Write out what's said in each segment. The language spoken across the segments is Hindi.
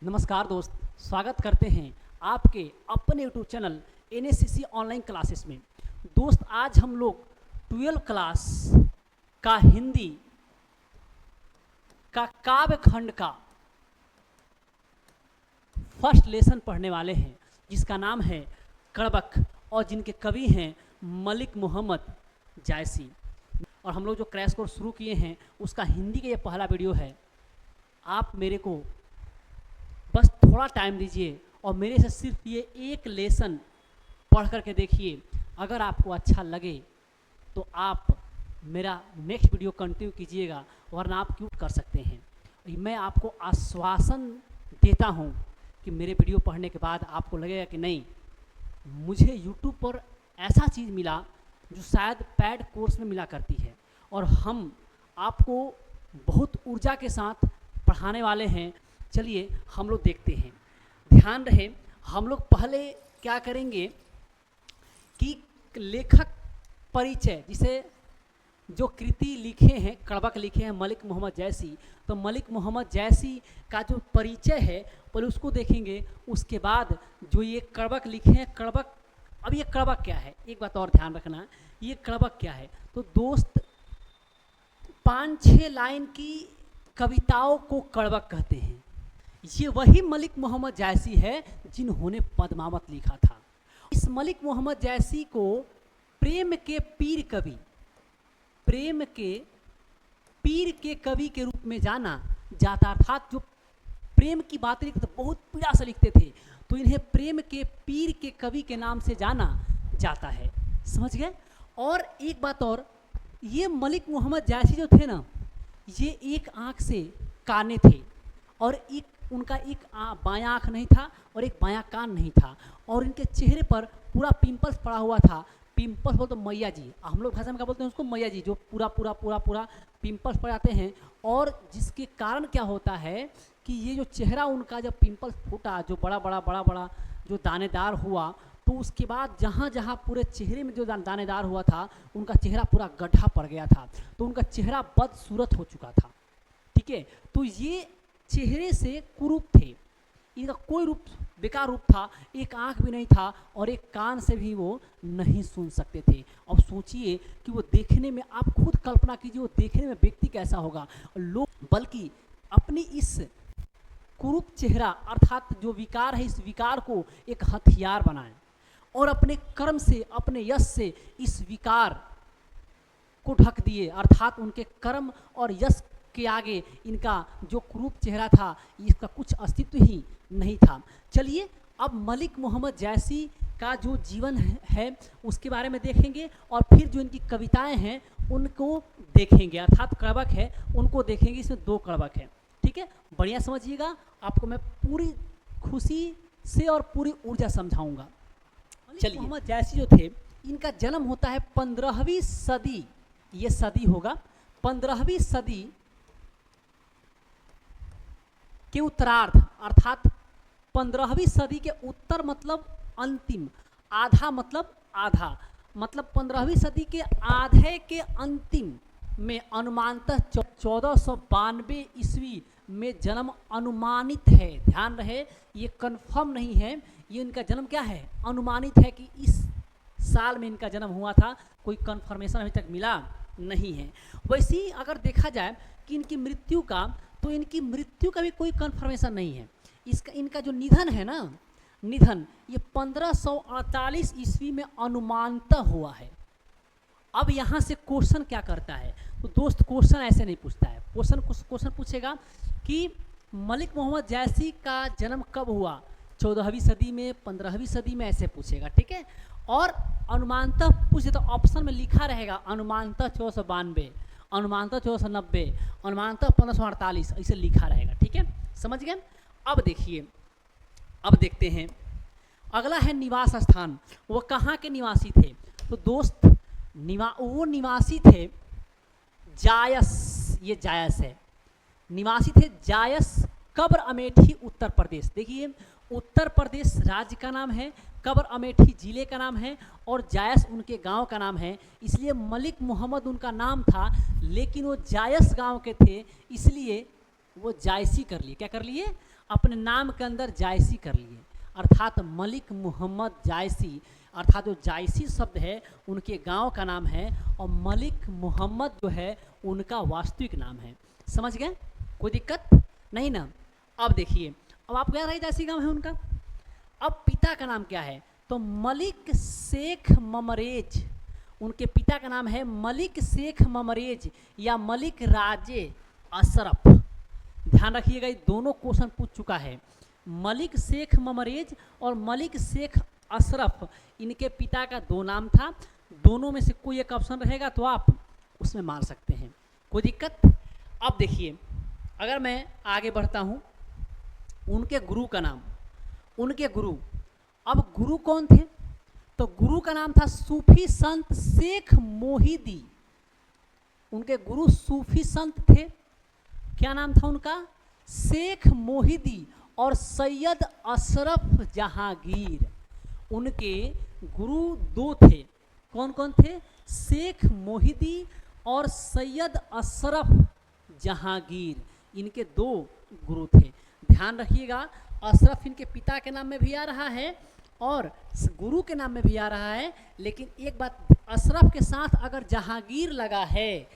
नमस्कार दोस्त, स्वागत करते हैं आपके अपने यूट्यूब चैनल एनएससीसी ऑनलाइन क्लासेस में। दोस्त, आज हम लोग 12 क्लास का हिंदी का काव्य खंड का फर्स्ट लेसन पढ़ने वाले हैं, जिसका नाम है कड़बक और जिनके कवि हैं मलिक मोहम्मद जायसी। और हम लोग जो क्रैश कोर्स शुरू किए हैं उसका हिंदी का ये पहला वीडियो है। आप मेरे को बस थोड़ा टाइम दीजिए और मेरे से सिर्फ ये एक लेसन पढ़ करके देखिए। अगर आपको अच्छा लगे तो आप मेरा नेक्स्ट वीडियो कंटिन्यू कीजिएगा, वरना आप क्यूट कर सकते हैं। मैं आपको आश्वासन देता हूँ कि मेरे वीडियो पढ़ने के बाद आपको लगेगा कि नहीं, मुझे यूट्यूब पर ऐसा चीज़ मिला जो शायद पैड कोर्स में मिला करती है, और हम आपको बहुत ऊर्जा के साथ पढ़ाने वाले हैं। चलिए हम लोग देखते हैं। ध्यान रहे, हम लोग पहले क्या करेंगे कि लेखक परिचय, जिसे जो कृति लिखे हैं, कड़बक लिखे हैं मलिक मोहम्मद जायसी, तो मलिक मोहम्मद जायसी का जो परिचय है पहले उसको देखेंगे। उसके बाद जो ये कड़बक लिखे हैं, कड़बक, अब ये कड़बक क्या है, एक बात और ध्यान रखना, ये कड़बक क्या है। तो दोस्त, 5-6 लाइन की कविताओं को कड़बक कहते हैं। ये वही मलिक मोहम्मद जायसी है जिन्होंने पद्मावत लिखा था। इस मलिक मोहम्मद जायसी को प्रेम के पीर कवि, प्रेम के पीर के कवि के रूप में जाना जाता। अर्थात जो प्रेम की बातें लिखते, बहुत पीड़ा से लिखते थे, तो इन्हें प्रेम के पीर के कवि के नाम से जाना जाता है। समझ गए। और एक बात और, ये मलिक मोहम्मद जायसी जो थे ना, ये एक आँख से काने थे, और एक उनका एक बायां आँख नहीं था और एक बायां कान नहीं था, और इनके चेहरे पर पूरा पिंपल्स पड़ा हुआ था। पिंपल्स बोलते मैया जी, हम लोग भाषा में क्या बोलते हैं उसको, मैया जी, जो पूरा पूरा पूरा पूरा पिंपल्स पड़ जाते हैं। और जिसके कारण क्या होता है कि ये जो चेहरा उनका जब पिंपल्स फूटा, जो बड़ा बड़ा जो दानेदार हुआ, तो उसके बाद जहाँ जहाँ पूरे चेहरे में जो दानेदार हुआ था, उनका चेहरा पूरा गड्ढा पड़ गया था, तो उनका चेहरा बदसूरत हो चुका था। ठीक है, तो ये चेहरे से कुरूप थे, इनका कोई रूप बेकार रूप था, एक आँख भी नहीं था और एक कान से भी वो नहीं सुन सकते थे। अब सोचिए कि वो देखने में, आप खुद कल्पना कीजिए, वो देखने में व्यक्ति कैसा होगा। लोग बल्कि अपनी इस कुरूप चेहरा अर्थात जो विकार है, इस विकार को एक हथियार बनाएं और अपने कर्म से, अपने यश से इस विकार को ढक दिए। अर्थात उनके कर्म और यश के आगे इनका जो कुरूप चेहरा था, इसका कुछ अस्तित्व ही नहीं था। चलिए अब मलिक मोहम्मद जायसी का जो जीवन है उसके बारे में देखेंगे, और फिर जो इनकी कविताएं हैं उनको देखेंगे। अर्थात कड़बक है उनको देखेंगे। इसमें 2 कड़बक है। ठीक है, बढ़िया समझिएगा, आपको मैं पूरी खुशी से और पूरी ऊर्जा समझाऊंगा। चलिए, मोहम्मद जायसी जो थे, इनका जन्म होता है 15वीं सदी, ये सदी होगा 15वीं सदी के उत्तरार्ध, अर्थात 15वीं सदी के उत्तर मतलब अंतिम, आधा मतलब आधा, मतलब 15वीं सदी के आधे के अंतिम में अनुमानतः 1492 ईस्वी में जन्म अनुमानित है। ध्यान रहे, ये कंफर्म नहीं है, ये इनका जन्म क्या है, अनुमानित है कि इस साल में इनका जन्म हुआ था, कोई कंफर्मेशन अभी तक मिला नहीं है। वैसे ही अगर देखा जाए कि इनकी मृत्यु का, तो इनकी मृत्यु का भी कोई कंफर्मेशन नहीं है। इनका जो निधन है ना, निधन ये 1548 ईस्वी में अनुमानतः हुआ है। अब यहाँ से क्वेश्चन क्या करता है, तो दोस्त क्वेश्चन ऐसे नहीं पूछता है। क्वेश्चन पूछेगा कि मलिक मोहम्मद जायसी का जन्म कब हुआ, 14वीं सदी में, 15वीं सदी में, ऐसे पूछेगा। ठीक है, और अनुमानतः पूछे तो ऑप्शन में लिखा रहेगा अनुमानतः 1492, अनुमानतः 1490, अनुमानतः 1548, ऐसे लिखा रहेगा। ठीक है, समझ गए। अब देखिए, अब देखते हैं अगला है निवास स्थान। वो कहाँ के निवासी थे, तो दोस्त वो निवासी थे जायस, ये जायस है, निवासी थे जायस, कब्र अमेठी, उत्तर प्रदेश। देखिए, उत्तर प्रदेश राज्य का नाम है, कब्र अमेठी जिले का नाम है, और जायस उनके गांव का नाम है। इसलिए मलिक मोहम्मद उनका नाम था, लेकिन वो जायस गांव के थे, इसलिए वो जायसी कर लिए। क्या कर लिए, अपने नाम के अंदर जायसी कर लिए, अर्थात मलिक मोहम्मद जायसी, अर्थात जो जायसी शब्द है उनके गांव का नाम है और मलिक मोहम्मद जो है उनका वास्तविक नाम है। समझ गए? कोई दिक्कत नहीं ना? अब देखिए, अब आप कह रहे जायसी गांव है उनका। अब पिता का नाम क्या है? तो मलिक शेख ममरेज, उनके पिता का नाम है मलिक शेख ममरेज या मलिक राजे अशरफ। ध्यान रखिएगा, ये दोनों क्वेश्चन पूछ चुका है। मलिक शेख ममरेज और मलिक शेख अशरफ, इनके पिता का दो नाम था। दोनों में से कोई एक ऑप्शन रहेगा तो आप उसमें मार सकते हैं, कोई दिक्कत। अब देखिए, अगर मैं आगे बढ़ता हूँ, उनके गुरु का नाम, उनके गुरु, अब गुरु कौन थे? तो गुरु का नाम था सूफी संत शेख मोहिदी। उनके गुरु सूफी संत थे। क्या नाम था उनका? शेख मोहिदी और सैयद अशरफ जहांगीर। उनके गुरु दो थे। कौन कौन थे? शेख मोहिदी और सैयद अशरफ जहांगीर, इनके दो गुरु थे। ध्यान रखिएगा, अशरफ इनके पिता के नाम में भी आ रहा है और गुरु के नाम में भी आ रहा है, लेकिन एक बात, अशरफ के साथ अगर जहांगीर लगा है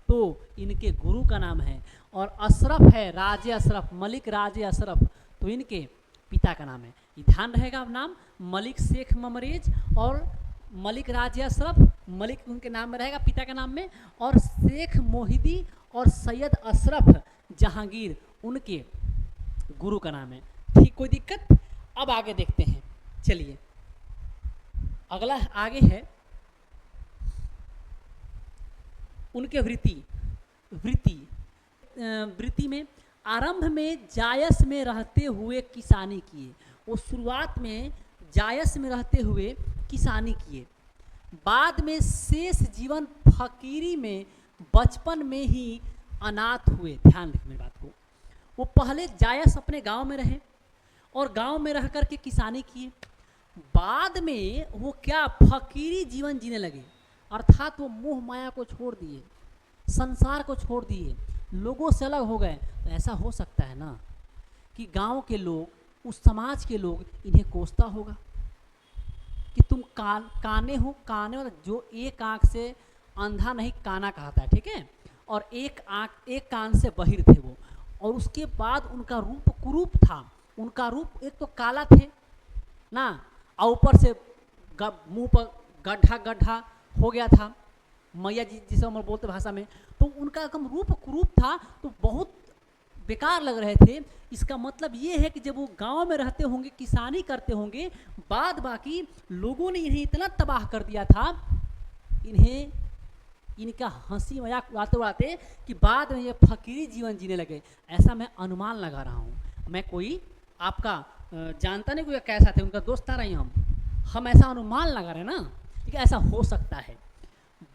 तो इनके गुरु का नाम है, और अशरफ है राजे अशरफ, मलिक राजे अशरफ, तो इनके पिता का नाम है। ये ध्यान रहेगा नाम, मलिक शेख ममरेज और मलिक राजे अशरफ, मलिक उनके नाम में रहेगा पिता के नाम में, और शेख मोहिदी और सैयद अशरफ जहांगीर उनके गुरु का नाम है। ठीक, कोई दिक्कत? अब आगे देखते हैं, चलिए अगला आगे है उनके वृत्ति में आरंभ में जायस में रहते हुए किसानी किए। वो शुरुआत में जायस में रहते हुए किसानी किए, बाद में शेष जीवन फकीरी में बचपन में ही अनाथ हुए। ध्यान रखिए मेरी बात को। वो पहले जायस अपने गांव में रहे और गांव में रह कर के किसानी किए, बाद में वो क्या फकीरी जीवन जीने लगे, अर्थात वो मोह माया को छोड़ दिए, संसार को छोड़ दिए, लोगों से अलग हो गए। तो ऐसा हो सकता है ना कि गांव के लोग, उस समाज के लोग इन्हें कोसता होगा कि तुम काने हो। काने मतलब जो एक आंख से अंधा नहीं काना कहता है, ठीक है, और एक कान से बहिर थे वो। और उसके बाद उनका रूप कुरूप था। उनका रूप एक तो काला थे ना, और ऊपर से मुंह पर गड्ढा हो गया था, मैया जी जिसे हम बोलते भाषा में, तो उनका एकदम रूप कुरूप था, तो बहुत बेकार लग रहे थे। इसका मतलब ये है कि जब वो गांव में रहते होंगे, किसानी करते होंगे, बाद बाकी लोगों ने इन्हें इतना तबाह कर दिया था, इनका हंसी मजाक उड़ाते कि बाद में ये फकीरी जीवन जीने लगे। ऐसा मैं अनुमान लगा रहा हूँ। मैं कोई आपका जानता नहीं कोई कैसा थे, उनका दोस्त आ रही हम ऐसा अनुमान लगा रहे हैं ना, ठीक है, ऐसा हो सकता है।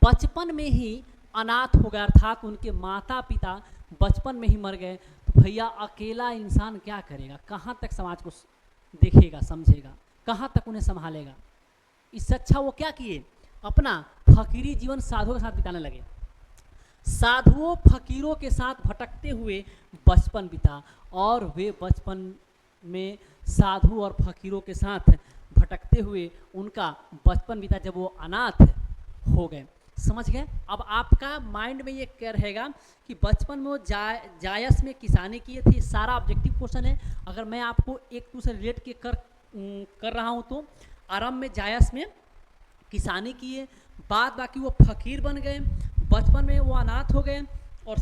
बचपन में ही अनाथ हो गया, अर्थात उनके माता पिता बचपन में ही मर गए। तो भैया अकेला इंसान क्या करेगा? कहाँ तक समाज को देखेगा, समझेगा, कहाँ तक उन्हें संभालेगा? इससे अच्छा वो क्या किए, अपना फकीरी जीवन साधुओं के साथ बिताने लगे। साधुओं फकीरों के साथ भटकते हुए बचपन बीता, और वे बचपन में साधु और फकीरों के साथ भटकते हुए उनका बचपन बीता जब वो अनाथ हो गए। समझ गए? अब आपका माइंड में ये क्या रहेगा कि बचपन में वो जायस में किसानी किए थे। सारा ऑब्जेक्टिव क्वेश्चन है। अगर मैं आपको एक दूसरे रिलेट के कर रहा हूँ तो आरंभ में जायस में किसानी किए, बाद बाकी वो फकीर बन गए, बचपन में वो अनाथ हो गए और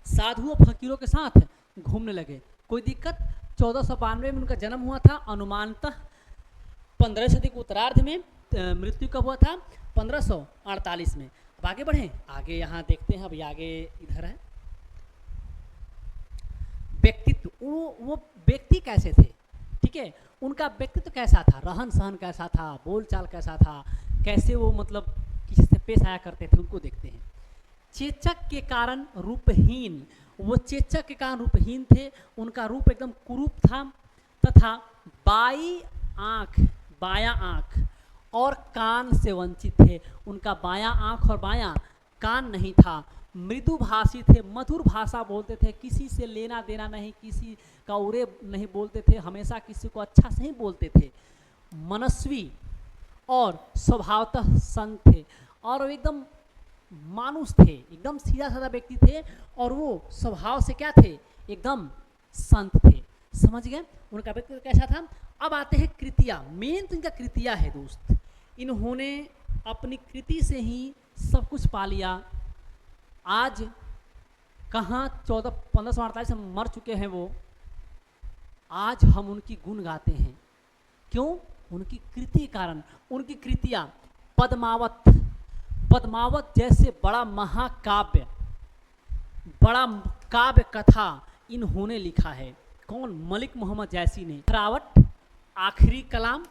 साधुओं फकीरों के साथ घूमने लगे। कोई दिक्कत? 1492 में उनका जन्म हुआ था, अनुमानतः 15वीं सदी के उत्तरार्ध में। मृत्यु कब हुआ था? 1548 में। अब आगे बढ़ें, आगे यहाँ देखते हैं। अभी आगे इधर है व्यक्तित्व। वो व्यक्ति कैसे थे, ठीक है, उनका व्यक्तित्व कैसा था, रहन सहन कैसा था, बोलचाल कैसा था, कैसे वो मतलब किसी से पेश आया करते थे, उनको देखते हैं। चेचक के कारण रूपहीन, वो चेचक के कारण रूपहीन थे। उनका रूप एकदम कुरूप था तथा बायां आँख और कान से वंचित थे। उनका बायां आँख और बायां कान नहीं था। मृदु भाषी थे, मधुर भाषा बोलते थे, किसी से लेना देना नहीं, किसी का उरे नहीं बोलते थे, हमेशा किसी को अच्छा से ही बोलते थे, मनस्वी और स्वभावतः संत थे और वो एकदम मानुष थे, एकदम सीधा साधा व्यक्ति थे और वो स्वभाव से क्या थे, एकदम संत थे। समझ गए उनका व्यक्तित्व कैसा था। अब आते हैं कृतियाँ, मेन तो इनका कृतियाँ है दोस्त। इन्होंने अपनी कृति से ही सब कुछ पा लिया। आज कहाँ 1548 में मर चुके हैं वो, आज हम उनकी गुण गाते हैं। क्यों? उनकी कृति कारण। उनकी कृतियाँ पद्मावत, पद्मावत जैसे बड़ा महाकाव्य, बड़ा काव्य कथा इन्होंने लिखा है। कौन? मलिक मोहम्मद जैसी ने। अखरावट, आखिरी कलाम,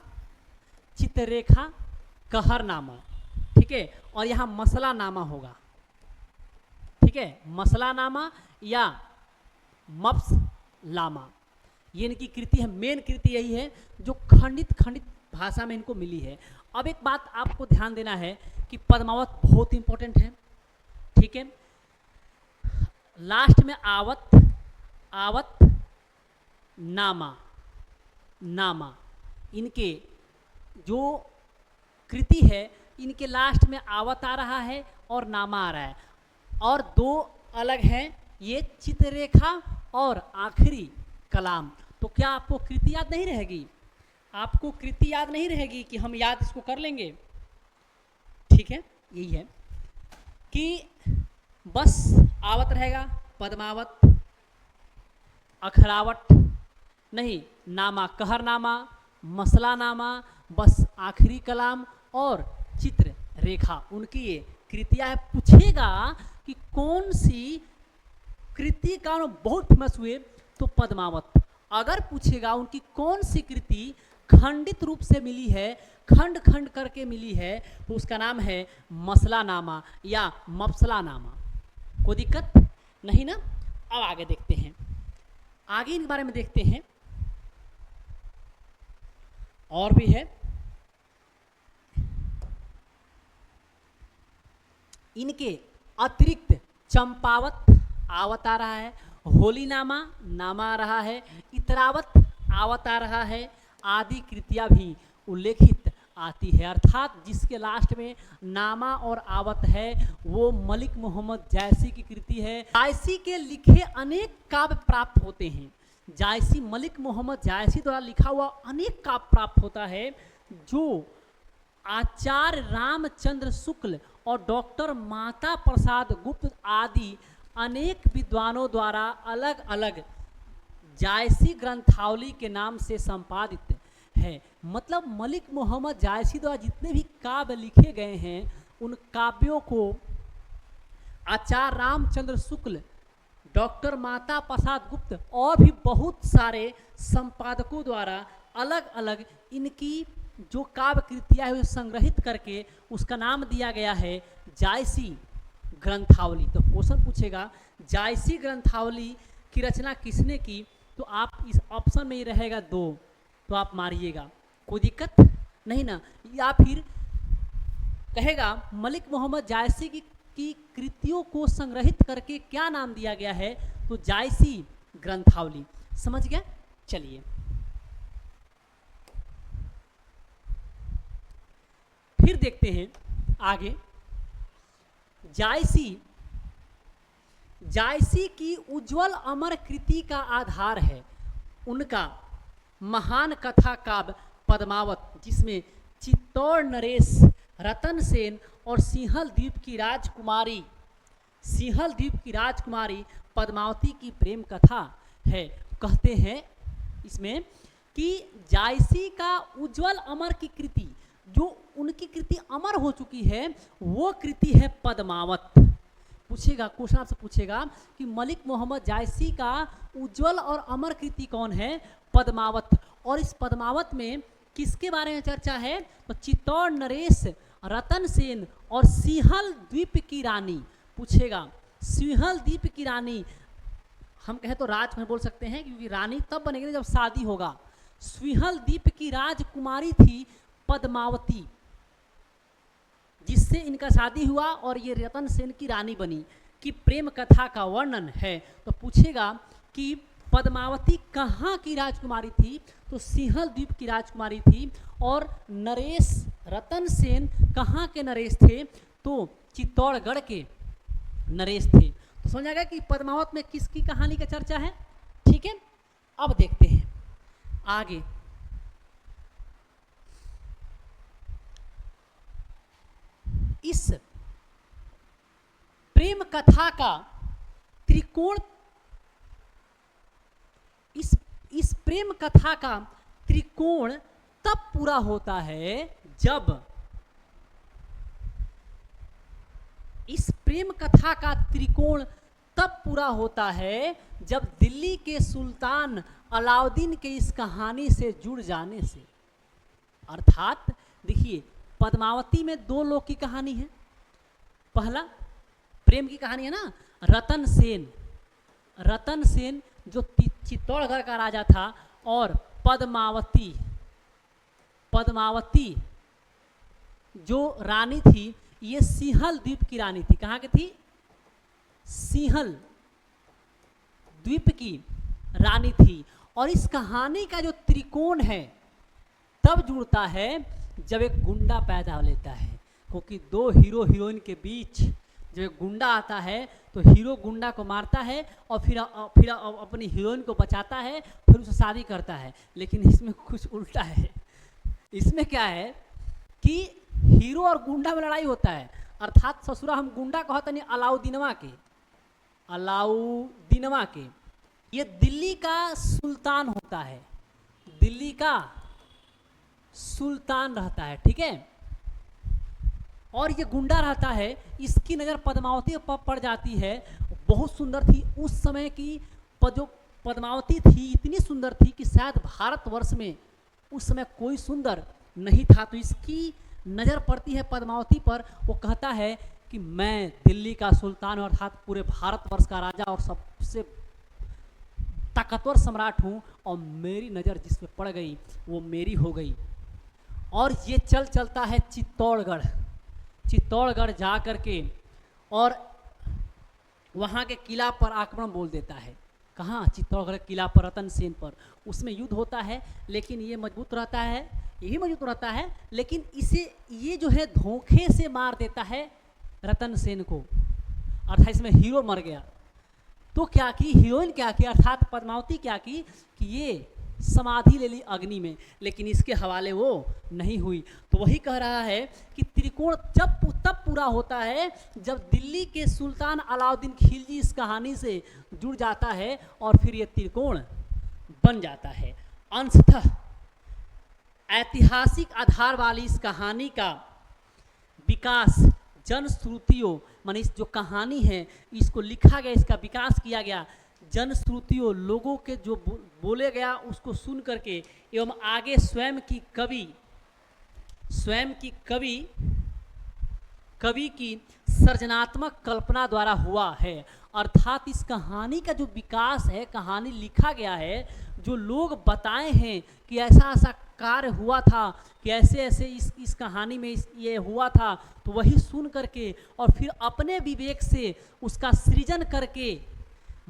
चित्ररेखा, कहरनामा, ठीक है। और यहाँ मसलानामा होगा, ठीक है, मसलानामा या मफसलामा, ये इनकी कृति है। मेन कृति यही है जो खंडित खंडित भाषा में इनको मिली है। अब एक बात आपको ध्यान देना है कि पद्मावत बहुत इंपॉर्टेंट है, ठीक है। लास्ट में आवत, आवत, नामा, नामा, इनके जो कृति है इनके लास्ट में आवत आ रहा है और नामा आ रहा है। और दो अलग हैं, ये चित्ररेखा और आखिरी कलाम। तो क्या आपको कृति याद नहीं रहेगी? आपको कृति याद नहीं रहेगी कि हम याद इसको कर लेंगे, ठीक है। यही है कि बस आवत रहेगा, पद्मावत, अखरावट नहीं, नामा, कहरनामा, मसलानामा, बस आखिरी कलाम और चित्र रेखा, उनकी ये कृतियाँ है। पूछेगा कि कौन सी कृति का बहुत फेमस हुए, तो पद्मावत। अगर पूछेगा उनकी कौन सी कृति खंडित रूप से मिली है, खंड खंड करके मिली है, तो उसका नाम है मसलानामा या मफसलानामा। कोई दिक्कत नहीं ना। अब आगे देखते हैं, आगे इन बारे में देखते हैं। और भी है, इनके अतिरिक्त चंपावत आवत आ रहा है, होलीनामा नामा आ रहा है, इतरावत आवत आ रहा है, आदि कृतियाँ भी उल्लेखित आती है। अर्थात जिसके लास्ट में नामा और आवत है वो मलिक मोहम्मद जायसी की कृति है। जायसी के लिखे अनेक काव्य प्राप्त होते हैं। जायसी, मलिक मोहम्मद जायसी द्वारा लिखा हुआ अनेक काव्य प्राप्त होता है, जो आचार्य रामचंद्र शुक्ल और डॉक्टर माता प्रसाद गुप्त आदि अनेक विद्वानों द्वारा अलग अलग जायसी ग्रंथावली के नाम से संपादित है। मतलब मलिक मोहम्मद जायसी द्वारा जितने भी काव्य लिखे गए हैं उन काव्यों को आचार्य रामचंद्र शुक्ल, डॉक्टर माता प्रसाद गुप्त और भी बहुत सारे संपादकों द्वारा अलग अलग इनकी जो काव्य कृतियाँ है संग्रहित करके उसका नाम दिया गया है जायसी ग्रंथावली। तो क्वेश्चन पूछेगा जायसी ग्रंथावली की रचना किसने की, तो आप इस ऑप्शन में ही रहेगा 2, तो आप मारिएगा, कोई दिक्कत नहीं ना। या फिर कहेगा मलिक मोहम्मद जायसी की कृतियों को संग्रहित करके क्या नाम दिया गया है, तो जायसी ग्रंथावली। समझ गया। चलिए फिर देखते हैं आगे। जायसी की उज्जवल अमर कृति का आधार है उनका महान कथा काव्य पद्मावत, जिसमें चित्तौड़ नरेश, रतन सेन और सिंहल द्वीप की राजकुमारी पद्मावती की प्रेम कथा है। कहते हैं इसमें कि जायसी का उज्जवल अमर की कृति, जो उनकी कृति अमर हो चुकी है, वो कृति है पद्मावत। पूछेगा, क्वेश्चन आपसे पूछेगा कि मलिक मोहम्मद जायसी का उज्जवल और अमर कृति कौन है, पद्मावत। और इस पद्मावत में किसके बारे में चर्चा है, तो चित्तौड़ नरेश, रतन सेन और सिंहल द्वीप की रानी। पूछेगा सिंहल द्वीप की रानी, हम कहें तो राजकुमारी बोल सकते हैं, क्योंकि रानी तब बनेगी जब शादी होगा। सिंहल द्वीप की राजकुमारी थी पद्मावती, जिससे इनका शादी हुआ और ये रतन सेन की रानी बनी। कि प्रेम कथा का वर्णन है तो पूछेगा कि पद्मावती कहाँ की राजकुमारी थी, तो सिंहल द्वीप की राजकुमारी थी। और नरेश रतन सेन कहाँ के नरेश थे, तो चित्तौड़गढ़ के नरेश थे। तो समझ आ गया कि पद्मावत में किसकी कहानी का चर्चा है। ठीक है, अब देखते हैं आगे। इस प्रेम कथा का त्रिकोण, इस प्रेम कथा का त्रिकोण तब पूरा होता है जब, इस प्रेम कथा का त्रिकोण तब पूरा होता है जब दिल्ली के सुल्तान अलाउद्दीन के इस कहानी से जुड़ जाने से। अर्थात देखिए, पद्मावती में दो लोग की कहानी है। पहला प्रेम की कहानी है ना, रतन सेन, रतन सेन जो चित्तौड़गढ़ का राजा था, और पद्मावती, पद्मावती जो रानी थी ये सिंहल द्वीप की रानी थी। कहाँ की थी, सिंहल द्वीप की रानी थी। और इस कहानी का जो त्रिकोण है तब जुड़ता है जब एक गुंडा पैदा लेता है, क्योंकि दो हीरो हीरोइन के बीच जब एक गुंडा आता है तो हीरो गुंडा को मारता है और फिर अपनी हीरोइन को बचाता है, फिर उससे शादी करता है। लेकिन इसमें कुछ उल्टा है। इसमें क्या है कि हीरो और गुंडा में लड़ाई होता है। अर्थात ससुरा हम गुंडा कहते नहीं, अलाउद्दीनवा के, अलाउद्दीनवा के ये दिल्ली का सुल्तान होता है, दिल्ली का सुल्तान रहता है। ठीक है, और ये गुंडा रहता है। इसकी नज़र पद्मावती पर पड़ जाती है। बहुत सुंदर थी उस समय की, जो पद्मावती थी इतनी सुंदर थी कि शायद भारतवर्ष में उस समय कोई सुंदर नहीं था। तो इसकी नज़र पड़ती है पद्मावती पर। वो कहता है कि मैं दिल्ली का सुल्तान हूँ, अर्थात पूरे भारतवर्ष का राजा और सबसे ताकतवर सम्राट हूँ, और मेरी नज़र जिस पे पड़ गई वो मेरी हो गई। और ये चलता है चित्तौड़गढ़, चित्तौड़गढ़ जा कर के और वहाँ के किला पर आक्रमण बोल देता है। कहाँ, चित्तौड़गढ़ किला पर, रतन सेन पर। उसमें युद्ध होता है, लेकिन ये मजबूत रहता है, ये भी मजबूत रहता है, लेकिन इसे ये जो है धोखे से मार देता है रतन सेन को। अर्थात इसमें हीरो मर गया। तो क्या की हीरोइन, क्या की अर्थात पद्मावती क्या की कि ये समाधि ले ली अग्नि में, लेकिन इसके हवाले वो नहीं हुई। तो वही कह रहा है कि त्रिकोण तब पूरा होता है जब दिल्ली के सुल्तान अलाउद्दीन खिलजी इस कहानी से जुड़ जाता है और फिर ये त्रिकोण बन जाता है। अंशतः ऐतिहासिक आधार वाली इस कहानी का विकास जनश्रुतियों, माने इस जो कहानी है इसको लिखा गया, इसका विकास किया गया जनश्रुतियों, लोगों के जो बोले गया उसको सुन करके, एवं आगे स्वयं की कवि की सृजनात्मक कल्पना द्वारा हुआ है। अर्थात इस कहानी का जो विकास है, कहानी लिखा गया है, जो लोग बताए हैं कि ऐसा ऐसा कार्य हुआ था, कि ऐसे ऐसे इस कहानी में ये हुआ था, तो वही सुन करके और फिर अपने विवेक से उसका सृजन करके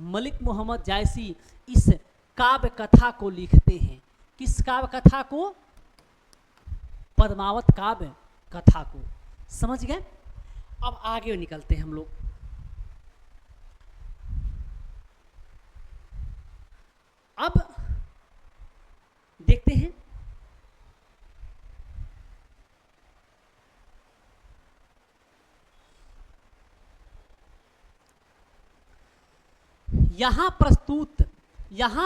मलिक मोहम्मद जायसी इस काव्य कथा को लिखते हैं। किस काव्य कथा को, पद्मावत काव्य कथा को। समझ गए। अब आगे निकलते हैं हम लोग। अब देखते हैं यहाँ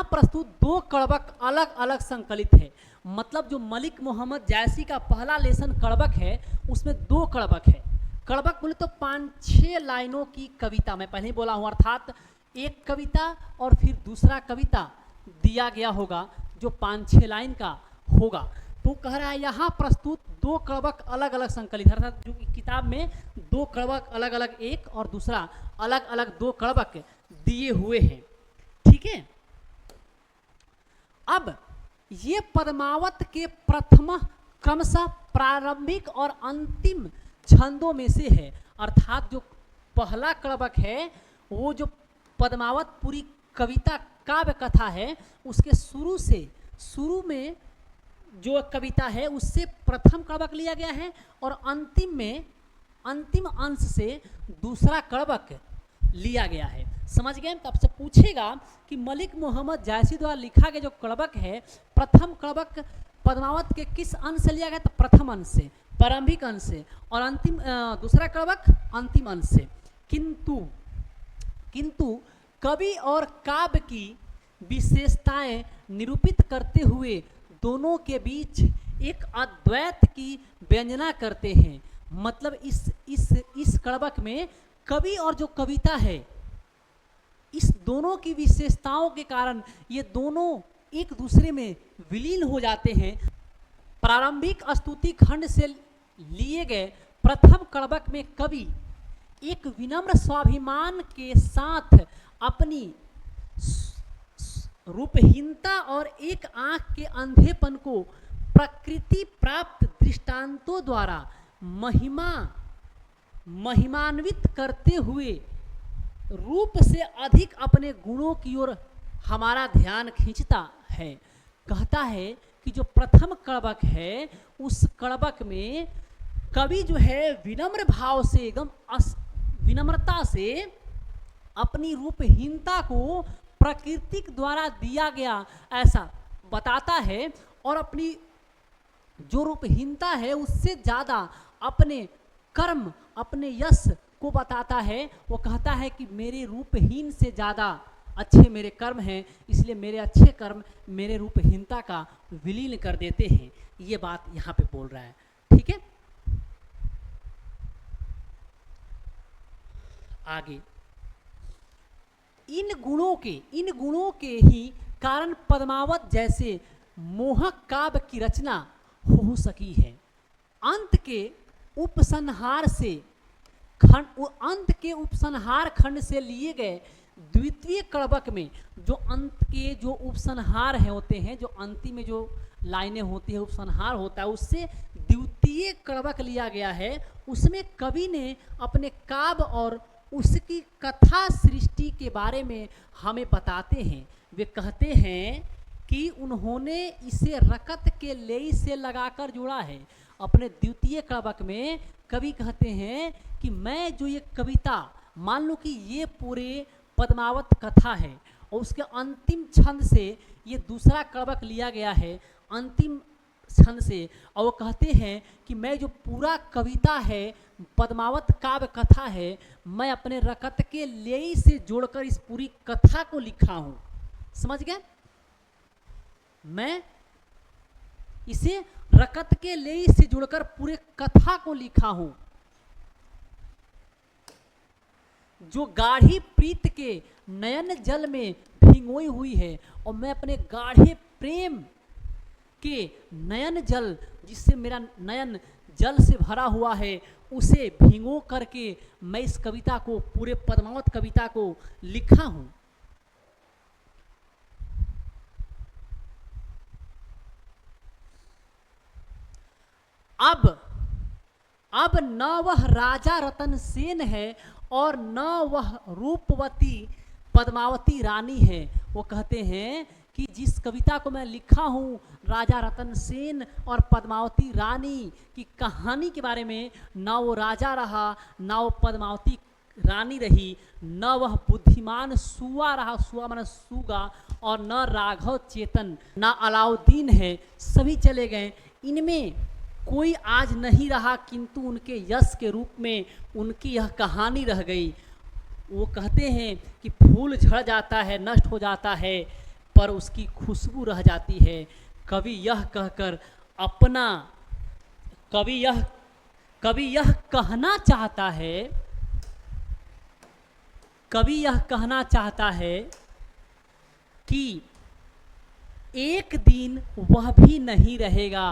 प्रस्तुत दो कड़बक अलग अलग संकलित है। मतलब जो मलिक मोहम्मद जायसी का पहला लेसन कड़बक है, उसमें दो कड़बक है। कड़बक बोले तो 5-6 लाइनों की कविता, मैं पहले ही बोला हूँ, अर्थात एक कविता और फिर दूसरा कविता दिया गया होगा जो 5-6 लाइन का होगा। तो कह रहा है यहाँ प्रस्तुत दो कड़बक अलग अलग संकलित है, अर्थात जो किताब में दो कड़बक अलग अलग, एक और दूसरा अलग अलग दो कड़बक दिए हुए हैं। ठीक है। अब ये पद्मावत के प्रथम क्रमशः प्रारंभिक और अंतिम छंदों में से है। अर्थात जो पहला कड़बक है वो जो पद्मावत पूरी कविता काव्य कथा है उसके शुरू में जो कविता है उससे प्रथम कड़बक लिया गया है और अंतिम अंश से दूसरा कड़बक लिया गया है। समझ गए? तो आपसे पूछेगा कि मलिक मोहम्मद जायसी द्वारा लिखा गया जो कड़बक है, प्रथम कड़बक पद्मावत के किस अंश से लिया गया? तो प्रथम अंश से, प्रारंभिक अंश से, और अंतिम दूसरा कड़बक अंतिम अंश से। किंतु कवि और काव्य की विशेषताएं निरूपित करते हुए दोनों के बीच एक अद्वैत की व्यंजना करते हैं। मतलब इस कड़बक में कवि और जो कविता है इस दोनों की विशेषताओं के कारण ये दोनों एक दूसरे में विलीन हो जाते हैं। प्रारंभिक स्तुति खंड से लिए गए प्रथम कड़बक में कवि एक विनम्र स्वाभिमान के साथ अपनी रूपहीनता और एक आंख के अंधेपन को प्रकृति प्राप्त दृष्टांतों द्वारा महिमान्वित करते हुए रूप से अधिक अपने गुणों की ओर हमारा ध्यान खींचता है। कहता है कि जो प्रथम कड़बक है उस कड़बक में कवि जो है विनम्र भाव से, एकदम विनम्रता से अपनी रूपहीनता को प्रकृति द्वारा दिया गया ऐसा बताता है और अपनी जो रूपहीनता है उससे ज़्यादा अपने कर्म, अपने यश को बताता है। वो कहता है कि मेरे रूपहीन से ज़्यादा अच्छे मेरे कर्म हैं, इसलिए मेरे अच्छे कर्म मेरे रूपहीनता का विलीन कर देते हैं। ये बात यहाँ पे बोल रहा है। ठीक है, आगे इन गुणों के ही कारण पद्मावत जैसे मोहक काव्य की रचना हो सकी है। अंत के उपसंहार खंड से लिए गए द्वितीय कड़बक में जो अंत के जो उपसंहार है होते हैं, जो अंतिम में जो लाइनें होती है उपसंहार होता है, उससे द्वितीय कड़बक लिया गया है। उसमें कवि ने अपने काव्य और उसकी कथा सृष्टि के बारे में हमें बताते हैं। वे कहते हैं कि उन्होंने इसे रकत के लेई से लगाकर जोड़ा है। अपने द्वितीय कड़बक में कवि कहते हैं कि मैं जो ये कविता, मान लो कि ये पूरे पद्मावत कथा है और उसके अंतिम छंद से ये दूसरा कड़बक लिया गया है, अंतिम छंद से, और वो कहते हैं कि मैं जो पूरा कविता है पद्मावत काव्य कथा है, मैं अपने रकत के लेई से जोड़कर इस पूरी कथा को लिखा हूँ। समझ गए? मैं इसे रकत के लेई से जोड़कर पूरे कथा को लिखा हूँ। जो गाढ़ी प्रीत के नयन जल में भिगोई हुई है, और मैं अपने गाढ़े प्रेम के नयन जल, जिससे मेरा नयन जल से भरा हुआ है, उसे भिगो करके मैं इस कविता को, पूरे पद्मावत कविता को लिखा हूँ। अब न वह राजा रतन सेन है और न वह रूपवती पद्मावती रानी है। वो कहते हैं कि जिस कविता को मैं लिखा हूँ राजा रतन सेन और पद्मावती रानी की कहानी के बारे में, ना वो राजा रहा, ना वो पद्मावती रानी रही, न वह बुद्धिमान सुआ रहा, सुआ माने सूगा, और न राघव चेतन, ना अलाउद्दीन है, सभी चले गए। इनमें कोई आज नहीं रहा, किंतु उनके यश के रूप में उनकी यह कहानी रह गई। वो कहते हैं कि फूल झड़ जाता है, नष्ट हो जाता है, पर उसकी खुशबू रह जाती है। कवि यह कहकर अपना कवि यह कहना चाहता है कि एक दिन वह भी नहीं रहेगा,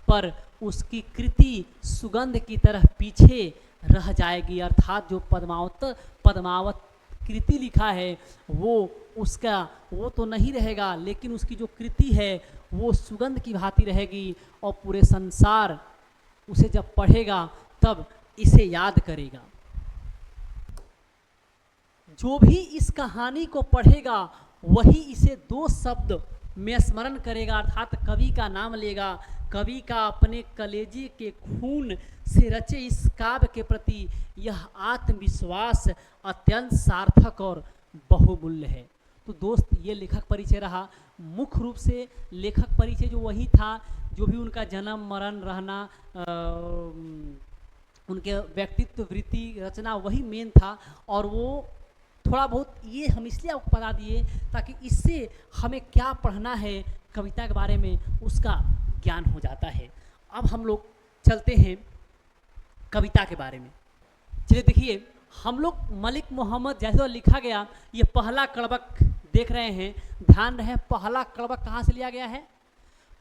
पर उसकी कृति सुगंध की तरह पीछे रह जाएगी। अर्थात जो पद्मावत कृति लिखा है वो तो नहीं रहेगा, लेकिन उसकी जो कृति है वो सुगंध की भांति रहेगी, और पूरे संसार उसे जब पढ़ेगा तब इसे याद करेगा। जो भी इस कहानी को पढ़ेगा वही इसे दो शब्द में स्मरण करेगा, अर्थात कवि का नाम लेगा। कवि का अपने कलेजे के खून से रचे इस काव्य के प्रति यह आत्मविश्वास अत्यंत सार्थक और बहुमूल्य है। तो दोस्त, ये लेखक परिचय रहा। मुख्य रूप से लेखक परिचय जो वही था, जो भी उनका जन्म मरण रहना, उनके व्यक्तित्व वृत्ति रचना वही मेन था। और वो थोड़ा बहुत ये हम इसलिए आपको बता दिए ताकि इससे हमें क्या पढ़ना है कविता के बारे में उसका ज्ञान हो जाता है। अब हम लोग चलते हैं कविता के बारे में। चलिए देखिए, हम लोग मलिक मोहम्मद जैसे लिखा गया, ये पहला कड़बक देख रहे हैं। ध्यान रहे, पहला कड़बक कहाँ से लिया गया है?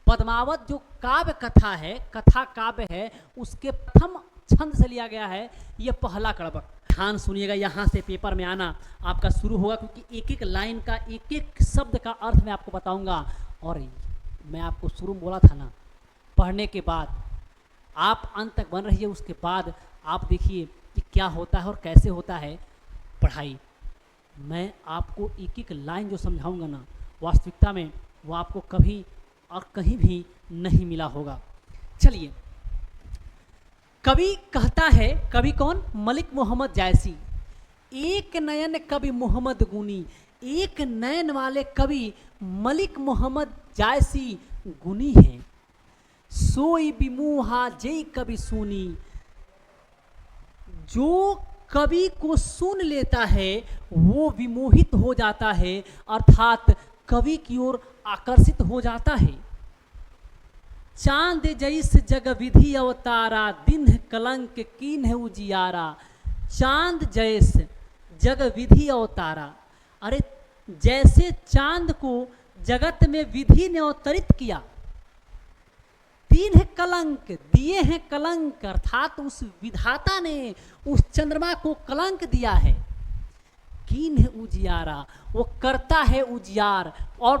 पद्मावत जो काव्य कथा है, कथा काव्य है, उसके प्रथम छंद से लिया गया है ये पहला कड़बक। ध्यान सुनिएगा, यहाँ से पेपर में आना आपका शुरू होगा, क्योंकि एक एक लाइन का एक एक शब्द का अर्थ मैं आपको बताऊंगा। और मैं आपको शुरू में बोला था ना, पढ़ने के बाद आप अंत तक बन रहिए, उसके बाद आप देखिए कि क्या होता है और कैसे होता है पढ़ाई। मैं आपको एक एक लाइन जो समझाऊंगा ना, वास्तविकता में वो आपको कभी और कहीं भी नहीं मिला होगा। चलिए, कवि कहता है, कवि कौन? मलिक मोहम्मद जायसी। एक नयन कवि मोहम्मद गुनी, एक नयन वाले कवि मलिक मोहम्मद जायसी गुनी हैं। सोई बिमुहा जय कवि सुनी, जो कवि को सुन लेता है वो विमोहित हो जाता है, अर्थात कवि की ओर आकर्षित हो जाता है। चांद जैस जग विधि अवतारा, दिन कलंक कीन है उजियारा। चांद जैस जग विधि अवतारा, अरे जैसे चांद को जगत में विधि ने अवतरित किया, तीन है कलंक, दिए हैं कलंक, अर्थात उस विधाता ने उस चंद्रमा को कलंक दिया है। कीन है उजियारा, वो करता है उजियार, और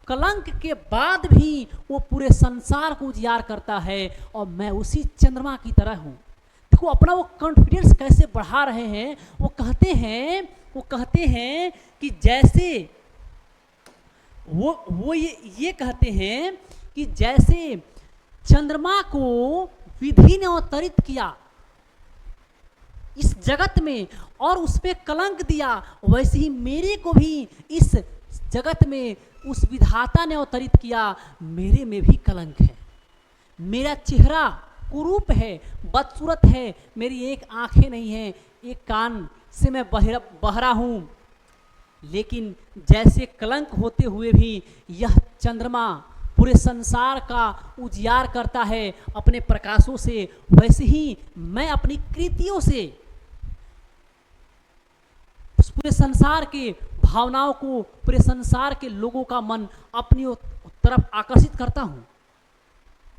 कलंक के बाद भी वो पूरे संसार को उजियार करता है। और मैं उसी चंद्रमा की तरह हूँ। देखो अपना वो कॉन्फिडेंस कैसे बढ़ा रहे हैं। वो कहते हैं कि जैसे वो ये कहते हैं कि जैसे चंद्रमा को विधि ने अवतरित किया इस जगत में और उसमें कलंक दिया, वैसे ही मेरे को भी इस जगत में उस विधाता ने अवतरित किया। मेरे में भी कलंक है, मेरा चेहरा कुरूप है, बदसूरत है, मेरी एक आंखें नहीं है, एक कान से मैं बहरा हूँ। लेकिन जैसे कलंक होते हुए भी यह चंद्रमा पूरे संसार का उजियार करता है अपने प्रकाशों से, वैसे ही मैं अपनी कृतियों से पूरे संसार के भावनाओं को, पूरे संसार के लोगों का मन अपनी तरफ आकर्षित करता हूँ।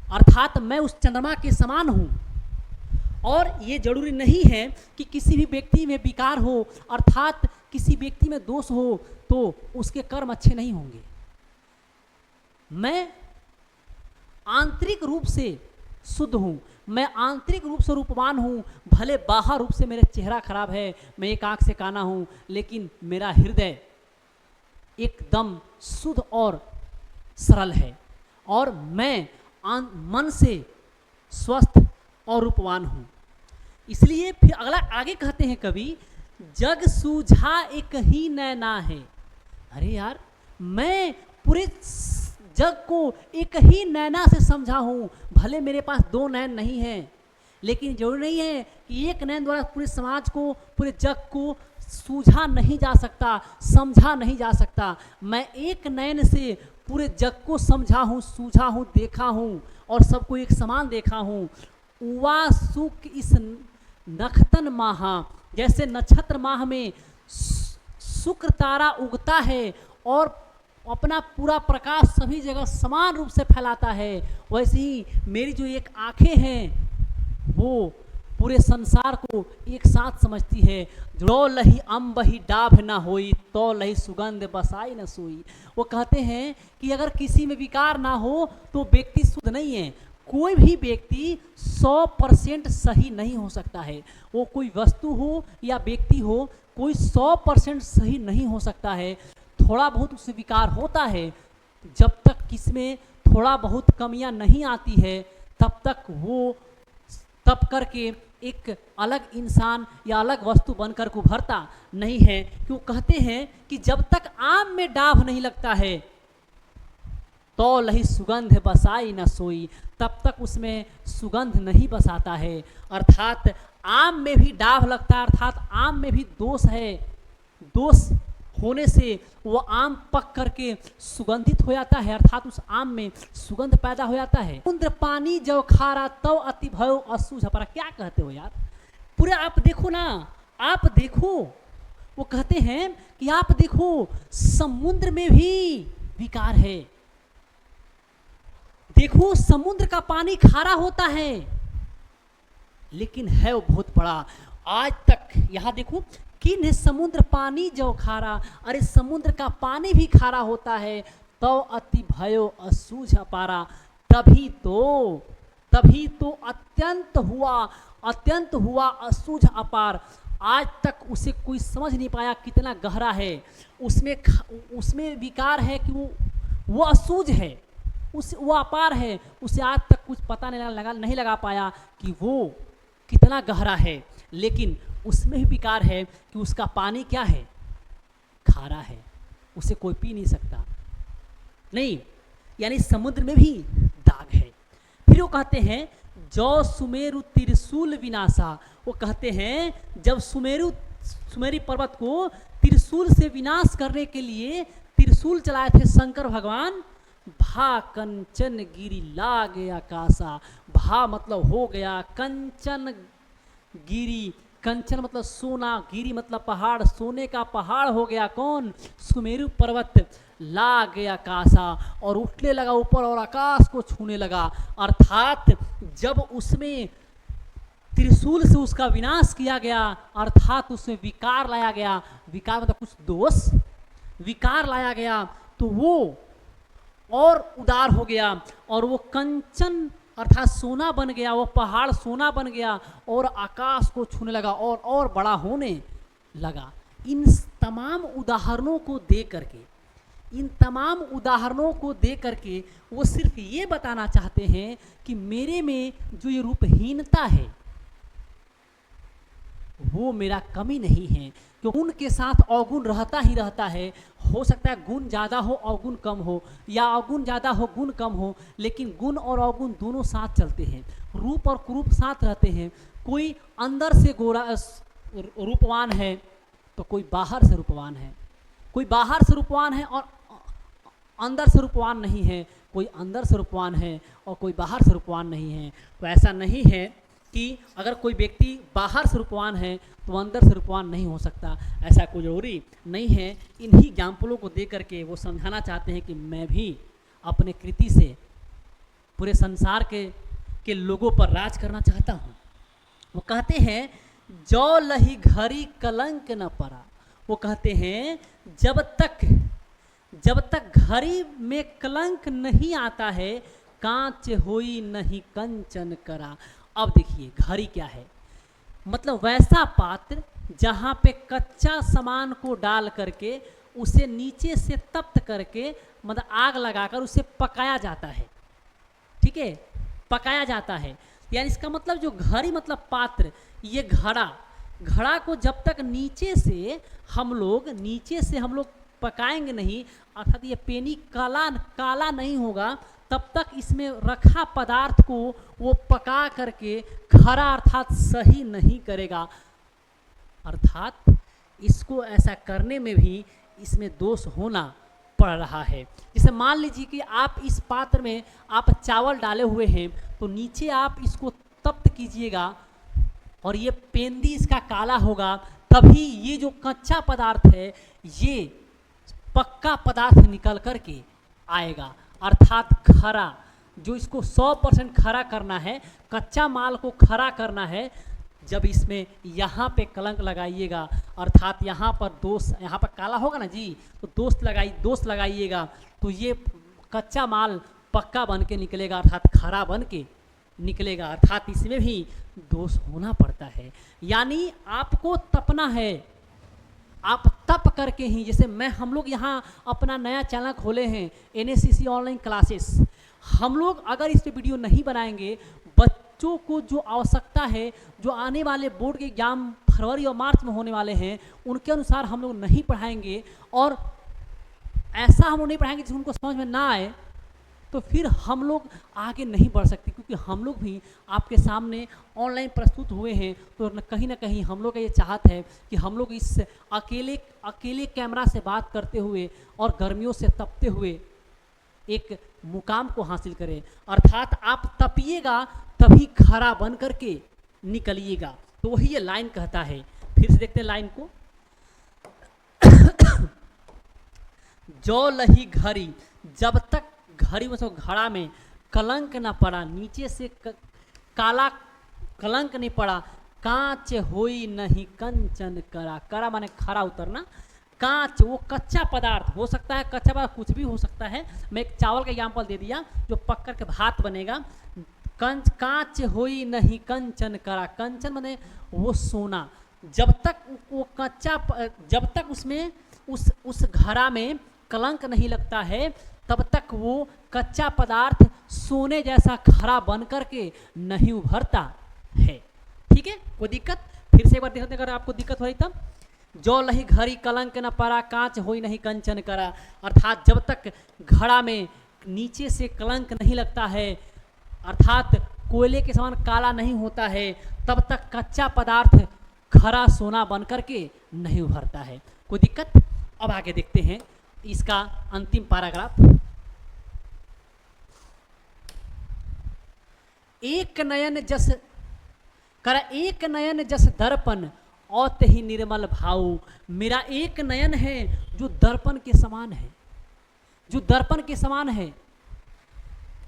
अर्थात मैं उस चंद्रमा के समान हूँ। और ये जरूरी नहीं है कि किसी भी व्यक्ति में विकार हो, अर्थात किसी व्यक्ति में दोष हो तो उसके कर्म अच्छे नहीं होंगे। मैं आंतरिक रूप से शुद्ध हूँ, मैं आंतरिक रूप से रूपवान हूँ, भले बाहर रूप से मेरा चेहरा खराब है, मैं एक आंख से काना हूँ, लेकिन मेरा हृदय एकदम शुद्ध और सरल है, और मैं मन से स्वस्थ और रूपवान हूँ। इसलिए फिर अगला आगे कहते हैं कवि, जग सूझा एक ही नैना है। अरे यार, मैं पूरे जग को एक ही नैना से समझा हूँ, भले मेरे पास दो नैन नहीं हैं, लेकिन जरूरी नहीं है कि एक नैन द्वारा पूरे समाज को, पूरे जग को सूझा नहीं जा सकता, समझा नहीं जा सकता। मैं एक नैन से पूरे जग को समझा हूँ, सूझा हूँ, देखा हूँ और सबको एक समान देखा हूँ। उवा सुख इस नखतन माह, जैसे नक्षत्र माह में शुक्र तारा उगता है और अपना पूरा प्रकाश सभी जगह समान रूप से फैलाता है, वैसे ही मेरी जो एक आंखें हैं वो पूरे संसार को एक साथ समझती है। जो लही अम्बही डाभ न होई, तो लही सुगंध बसाई न सोई। वो कहते हैं कि अगर किसी में विकार ना हो तो व्यक्ति शुद्ध नहीं है। कोई भी व्यक्ति 100% सही नहीं हो सकता है, वो कोई वस्तु हो या व्यक्ति हो, कोई 100% सही नहीं हो सकता है, थोड़ा बहुत उससे विकार होता है। जब तक इसमें थोड़ा बहुत कमियां नहीं आती है तब तक वो तब करके एक अलग इंसान या अलग वस्तु बनकर को उभरता नहीं है। क्यों कहते हैं कि जब तक आम में डाभ नहीं लगता है तो लही सुगंध बसाई न सोई, तब तक उसमें सुगंध नहीं बसाता है। अर्थात आम में भी डाभ लगता है, अर्थात आम में भी दोष है। दोष होने से वो आम पक करके सुगंधित हो जाता है, अर्थात उस आम में सुगंध पैदा हो जाता है। समुद्र पानी जो खारा तव अति भयो असूझ अपरा, क्या कहते हो यार? पूरे आप देखो ना, आप देखो, वो कहते हैं कि आप देखो समुद्र में भी विकार है। देखो समुद्र का पानी खारा होता है लेकिन है वो बहुत बड़ा। आज तक यहाँ देखो किन है समुद्र पानी जो खारा, अरे समुद्र का पानी भी खारा होता है तो अति भयो असूझ अपारा, तभी तो अत्यंत हुआ असूझ अपार। आज तक उसे कोई समझ नहीं पाया कितना गहरा है, उसमें विकार है कि वो असूझ है, वो अपार है। उसे आज तक कुछ पता नहीं लगा पाया कि वो कितना गहरा है। लेकिन उसमें भी विकार है कि उसका पानी क्या है? खारा है, उसे कोई पी नहीं सकता। नहीं, यानी समुद्र में भी दाग है। फिर वो कहते हैं जो सुमेरु त्रिशूल विनाशा, वो कहते हैं जब सुमेरी पर्वत को त्रिशूल से विनाश करने के लिए त्रिशूल चलाए थे शंकर भगवान, भा कंचन गिरी लागे आकाशा। भा मतलब हो गया, कंचन गिरी, कंचन मतलब सोना, गिरी मतलब पहाड़, सोने का पहाड़ हो गया कौन? सुमेरु पर्वत। ला गया आकाशा, और उठने लगा ऊपर और आकाश को छूने लगा। अर्थात जब उसमें त्रिशूल से उसका विनाश किया गया, अर्थात उसमें विकार लाया गया, विकार मतलब कुछ दोष, विकार लाया गया, तो वो और उदार हो गया और वो कंचन अर्थात सोना बन गया, वो पहाड़ सोना बन गया और आकाश को छूने लगा और बड़ा होने लगा। इन तमाम उदाहरणों को दे करके वो सिर्फ ये बताना चाहते हैं कि मेरे में जो ये रूपहीनता है वो मेरा कमी नहीं है, क्योंकि गुण के साथ अवगुण रहता ही रहता है। हो सकता है गुण ज़्यादा हो अवगुण कम हो, या अवगुण ज़्यादा हो गुण कम हो, लेकिन गुण और अवगुण दोनों साथ चलते हैं, रूप और कुरूप साथ रहते हैं। कोई अंदर से गोरा रूपवान है तो कोई बाहर से रूपवान है, कोई बाहर से रूपवान है और अंदर से रूपवान नहीं है, कोई अंदर से रूपवान है और कोई बाहर से रूपवान नहीं है। तो ऐसा नहीं है कि अगर कोई व्यक्ति बाहर से रूपवान है तो अंदर से रूपवान नहीं हो सकता, ऐसा कोई जरूरी नहीं है। इन्हीं एग्जाम्पलों को दे करके वो समझाना चाहते हैं कि मैं भी अपने कृति से पूरे संसार के लोगों पर राज करना चाहता हूँ। वो कहते हैं जो लही घड़ी कलंक न पड़ा, वो कहते हैं जब तक घड़ी में कलंक नहीं आता है, कांच होई नहीं कंचन करा। अब देखिए घड़ी क्या है, मतलब वैसा पात्र जहाँ पे कच्चा सामान को डाल करके उसे नीचे से तप्त करके मतलब आग लगाकर उसे पकाया जाता है, ठीक है, पकाया जाता है। यानी इसका मतलब जो घड़ी मतलब पात्र, ये घड़ा को जब तक नीचे से हम लोग पकाएंगे नहीं, अर्थात ये पेनी काला नहीं होगा, तब तक इसमें रखा पदार्थ को वो पका करके खरा अर्थात सही नहीं करेगा। अर्थात इसको ऐसा करने में भी इसमें दोष होना पड़ रहा है। जैसे मान लीजिए कि आप इस पात्र में आप चावल डाले हुए हैं, तो नीचे आप इसको तप्त कीजिएगा और ये पेंदी इसका काला होगा, तभी ये जो कच्चा पदार्थ है ये पक्का पदार्थ निकल करके आएगा। अर्थात खरा, जो इसको 100% खरा करना है, कच्चा माल को खरा करना है, जब इसमें यहाँ पे कलंक लगाइएगा, अर्थात यहाँ पर दोष, यहाँ पर काला होगा ना जी, तो दोष लगाइएगा, तो ये कच्चा माल पक्का बन के निकलेगा, अर्थात खरा बन के निकलेगा। अर्थात इसमें भी दोष होना पड़ता है। यानी आपको तपना है, आप तप करके ही, जैसे मैं हम लोग यहाँ अपना नया चैनल खोले हैं NSCC ऑनलाइन क्लासेस, हम लोग अगर इस पे वीडियो नहीं बनाएंगे, बच्चों को जो आवश्यकता है, जो आने वाले बोर्ड के एग्जाम फरवरी और मार्च में होने वाले हैं, उनके अनुसार हम लोग नहीं पढ़ाएंगे और ऐसा हम लोग नहीं पढ़ाएंगे जिसको उनको समझ में ना आए, तो फिर हम लोग आगे नहीं बढ़ सकते। क्योंकि हम लोग भी आपके सामने ऑनलाइन प्रस्तुत हुए हैं, तो कहीं ना कहीं हम लोग का ये चाहत है कि हम लोग इस अकेले कैमरा से बात करते हुए और गर्मियों से तपते हुए एक मुकाम को हासिल करें। अर्थात आप तपिएगा तभी खरा बन करके निकलिएगा। तो वही ये लाइन कहता है। फिर से देखते हैं लाइन को। जो लही घड़ी, जब तक घड़ी में घड़ा में कलंक न पड़ा, नीचे से काला कलंक नहीं पड़ा, कांच होई नहीं कंचन करा। करा माने खरा उतरना, कांच वो कच्चा पदार्थ हो सकता है, कच्चा पदार्थ कुछ भी हो सकता है। मैं एक चावल का एग्जाम्पल दे दिया जो पक कर के भात बनेगा। कांच होई नहीं कंचन करा, कंचन माने वो सोना। जब तक वो कच्चा, जब तक उसमें उस घड़ा में कलंक नहीं लगता है, तब तक वो कच्चा पदार्थ सोने जैसा खरा बन करके नहीं उभरता है। ठीक है, कोई दिक्कत? फिर से एक बार देखते हैं अगर आपको दिक्कत हो रही तब। जो लही घड़ी कलंक न पड़ा, कांच होई नहीं कंचन करा। अर्थात जब तक घड़ा में नीचे से कलंक नहीं लगता है, अर्थात कोयले के समान काला नहीं होता है, तब तक कच्चा पदार्थ खरा सोना बन करके नहीं उभरता है। कोई दिक्कत? अब आगे देखते हैं इसका अंतिम पैराग्राफ। एक नयन जस कर, एक नयन जस दर्पण औत ही निर्मल भाव। मेरा एक नयन है जो दर्पण के समान है, जो दर्पण के समान है,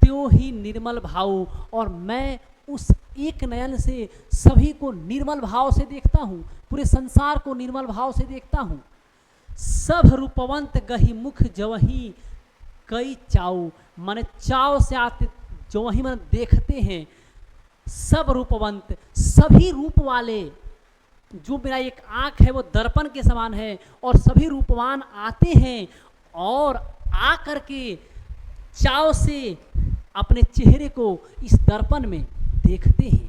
त्यों ही निर्मल भाव। और मैं उस एक नयन से सभी को निर्मल भाव से देखता हूँ, पूरे संसार को निर्मल भाव से देखता हूँ। सब रूपवंत गही मुख जवही कई चाव, माने चाव से आते जो वही मन देखते हैं। सब रूपवंत, सभी रूप वाले, जो मेरा एक आँख है वो दर्पण के समान है, और सभी रूपवान आते हैं और आ करके चाव से अपने चेहरे को इस दर्पण में देखते हैं।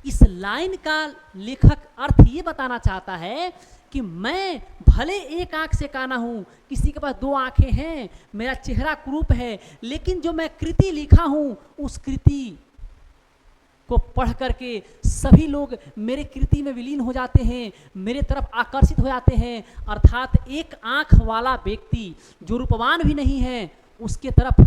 इस लाइन का लेखक अर्थ ये बताना चाहता है कि मैं भले एक आंख से काना हूँ, किसी के पास दो आंखें हैं, मेरा चेहरा कुरूप है, लेकिन जो मैं कृति लिखा हूँ उस कृति को पढ़ करके सभी लोग मेरे कृति में विलीन हो जाते हैं, मेरे तरफ आकर्षित हो जाते हैं। अर्थात एक आंख वाला व्यक्ति जो रूपवान भी नहीं है, उसके तरफ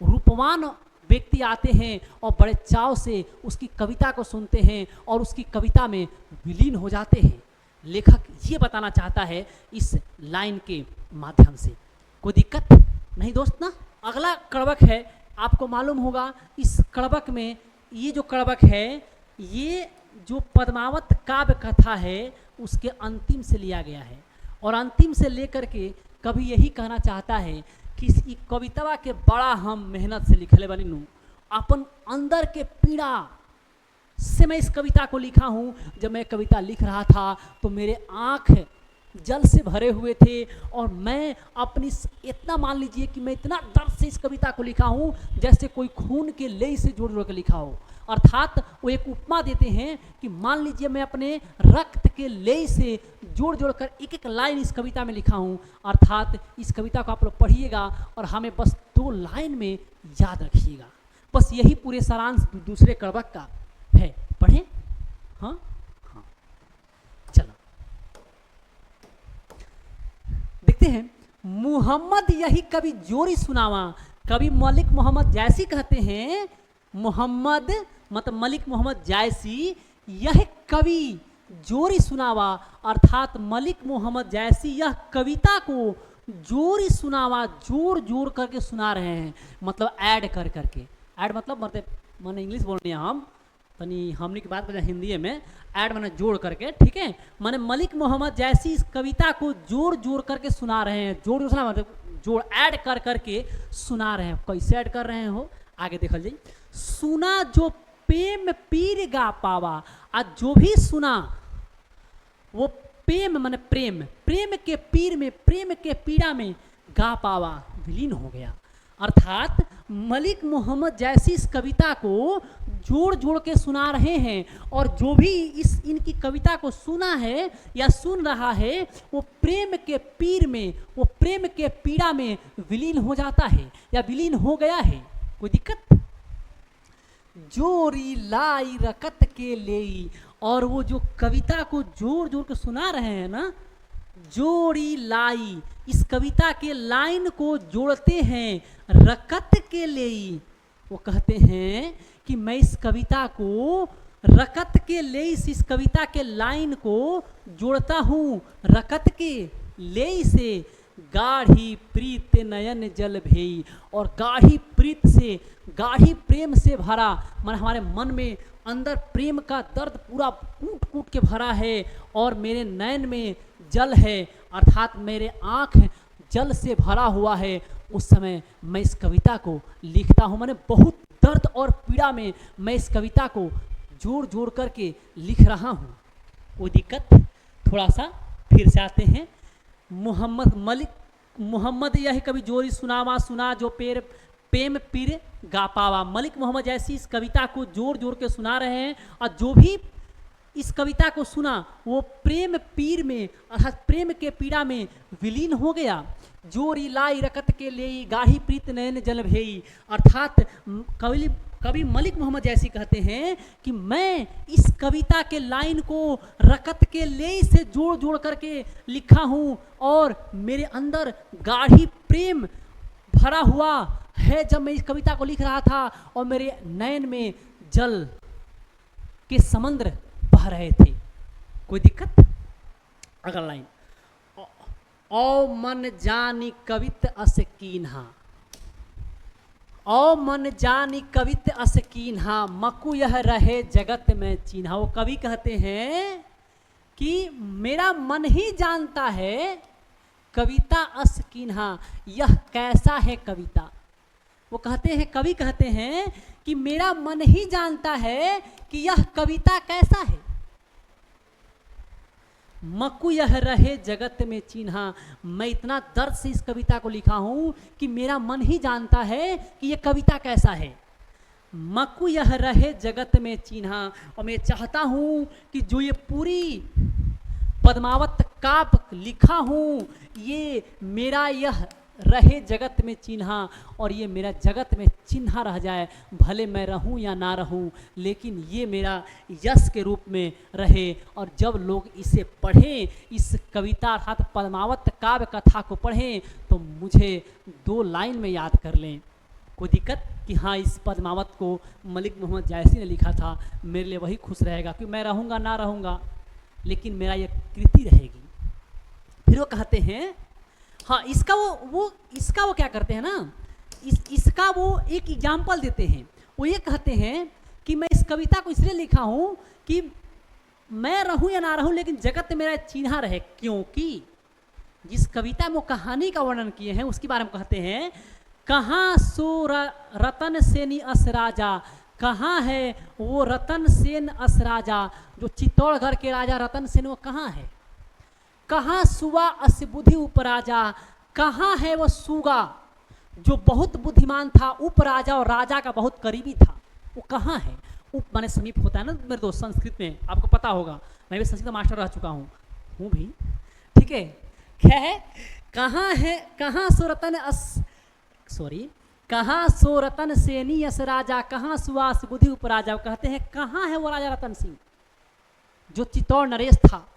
रूपवान व्यक्ति आते हैं और बड़े चाव से उसकी कविता को सुनते हैं और उसकी कविता में विलीन हो जाते हैं। लेखक ये बताना चाहता है इस लाइन के माध्यम से। कोई दिक्कत नहीं दोस्त ना? अगला कड़वक है, आपको मालूम होगा इस कड़वक में, ये जो कड़वक है ये जो पद्मावत काव्य कथा है उसके अंतिम से लिया गया है, और अंतिम से लेकर के कभी यही कहना चाहता है कि इस कविता के बड़ा हम मेहनत से लिखले बनी नू, अपन अंदर के पीड़ा से मैं इस कविता को लिखा हूँ। जब मैं कविता लिख रहा था तो मेरे आँख जल से भरे हुए थे, और मैं अपनी इतना मान लीजिए कि मैं इतना दर्द से इस कविता को लिखा हूँ जैसे कोई खून के लेई से जोड़ जोड़ कर लिखा हो। अर्थात वो एक उपमा देते हैं कि मान लीजिए मैं अपने रक्त के लेई से जोड़ जोड़ कर एक एक लाइन इस कविता में लिखा हूँ। अर्थात इस कविता को आप लोग पढ़िएगा और हमें बस 2 लाइन में याद रखिएगा। बस यही पूरे सारांश दूसरे कड़वक का है। पढ़ें? हाँ हाँ, चलो देखते हैं। मुहम्मद यही कवि जोरी सुनावा। कवि मलिक मोहम्मद जैसी कहते हैं, मोहम्मद मतलब मलिक मोहम्मद जैसी यह कवि जोरी सुनावा। अर्थात मलिक मोहम्मद जैसी यह कविता को जोरी सुनावा, जोर जोर करके सुना रहे हैं, मतलब ऐड कर करके। ऐड मतलब मैंने इंग्लिश बोल रही हम तनी हमने की बात करें हिंदी में, ऐड मैंने जोड़ करके, ठीक है। मैंने मलिक मोहम्मद जैसी इस कविता को जोर जोर करके सुना रहे हैं। जोड़ जोड़ सुना मतलब जोड़ ऐड कर करके सुना रहे हैं। कैसे ऐड कर रहे हो आगे देखल जाइए। सुना जो प्रेम पीर गा पावा, आज जो भी सुना वो प्रेम मन प्रेम, प्रेम के पीर में, प्रेम के पीड़ा में गा पावा, विलीन हो गया। अर्थात मलिक मोहम्मद जैसी इस कविता को जोड़ जोड़ के सुना रहे हैं, और जो भी इनकी कविता को सुना है या सुन रहा है वो प्रेम के पीर में, वो प्रेम के पीड़ा में विलीन हो जाता है या विलीन हो गया है। कोई दिक्कत? जोरी लाई रकत के लेई, और वो जो कविता को जोड़ जोड़ के सुना रहे हैं ना, जोड़ी लाई, इस कविता के लाइन को जोड़ते हैं रकत के लेई। वो कहते हैं कि मैं इस कविता को रकत के लेई से, इस कविता के लाइन को जोड़ता हूँ रकत के लेई से, गाढ़ी प्रीत नयन जल भेई, और गाढ़ी प्रीत से, गाढ़ी प्रेम से भरा, मन हमारे मन में अंदर प्रेम का दर्द पूरा कूट कूट के भरा है, और मेरे नयन में जल है, अर्थात मेरे आँख जल से भरा हुआ है। उस समय मैं इस कविता को लिखता हूँ, मैंने बहुत दर्द और पीड़ा में मैं इस कविता को जोड़ जोड़ करके लिख रहा हूँ। कोई दिक्कत? थोड़ा सा फिर से आते हैं। मोहम्मद यह कवि जोरी सुनावा सुना, जो प्रेम पीर गा पावा। मलिक मोहम्मद जैसी इस कविता को जोड़ जोड़ के सुना रहे हैं, और जो भी इस कविता को सुना वो प्रेम पीर में, अर्थात प्रेम के पीड़ा में विलीन हो गया। जोरी लाई रकत के लेई, गाढ़ी प्रीत नयन जल भेई। अर्थात कवि मलिक मोहम्मद जैसी कहते हैं कि मैं इस कविता के लाइन को रकत के लेई से जोड़ जोड़ करके लिखा हूँ, और मेरे अंदर गाढ़ी प्रेम भरा हुआ है जब मैं इस कविता को लिख रहा था, और मेरे नयन में जल के समुद्र बह रहे थे। कोई दिक्कत? अगला लाइन, ओ मन जानी कवित अस कीन्हा, ओ मन जानी कवित अस कीन्हा, मकु यह रहे जगत में चिन्हा। वो कवि कहते हैं कि मेरा मन ही जानता है कविता अस कीन्हा, यह कैसा है कविता। वो कहते हैं, कवि कहते हैं कि मेरा मन ही जानता है कि यह कविता कैसा है। मकु यह रहे जगत में चिन्हा, मैं इतना दर्द से इस कविता को लिखा हूँ कि मेरा मन ही जानता है कि यह कविता कैसा है। मकु यह रहे जगत में चिन्हा, और मैं चाहता हूँ कि जो ये पूरी पद्मावत काव्य लिखा हूँ, ये मेरा यह रहे जगत में चिन्हा, और ये मेरा जगत में चिन्हा रह जाए, भले मैं रहूं या ना रहूं, लेकिन ये मेरा यश के रूप में रहे। और जब लोग इसे पढ़ें, इस कविता अर्थात पद्मावत काव्य कथा को पढ़ें, तो मुझे 2 लाइन में याद कर लें। कोई दिक्कत? कि हाँ, इस पद्मावत को मलिक मोहम्मद जैसी ने लिखा था, मेरे लिए वही खुश रहेगा, कि मैं रहूँगा ना रहूँगा, लेकिन मेरा ये कृति रहेगी। फिर वो कहते हैं, हाँ, इसका वो क्या करते हैं ना, इसका वो एक एग्जाम्पल देते हैं। वो ये कहते हैं कि मैं इस कविता को इसलिए लिखा हूँ कि मैं रहूँ या ना रहूँ, लेकिन जगत मेरा चिन्हा रहे। क्योंकि जिस कविता में वो कहानी का वर्णन किए हैं उसके बारे में कहते हैं, कहाँ सो रतन सेनी अस राजा, कहाँ है वो रतन सेन अस राजा, जो चित्तौड़गढ़ के राजा रतन सेन वो कहाँ है। कहाँ सुवा अस बुद्धि उपराजा, कहाँ है वो सुगा जो बहुत बुद्धिमान था, उपराजा और राजा का बहुत करीबी था, वो कहाँ है। उप माने समीप होता है ना मेरे दोस्त, संस्कृत में आपको पता होगा, मैं भी संस्कृत मास्टर रह चुका हूँ भी, ठीक है। क्या है? कहाँ है, कहाँ सो रतन कहाँ सो रतन सेनी अस राजा, कहाँ सुवास बुद्धि उपराजा। कहते हैं कहाँ है वो राजा रतन सिंह जो चित्तौड़ नरेश था,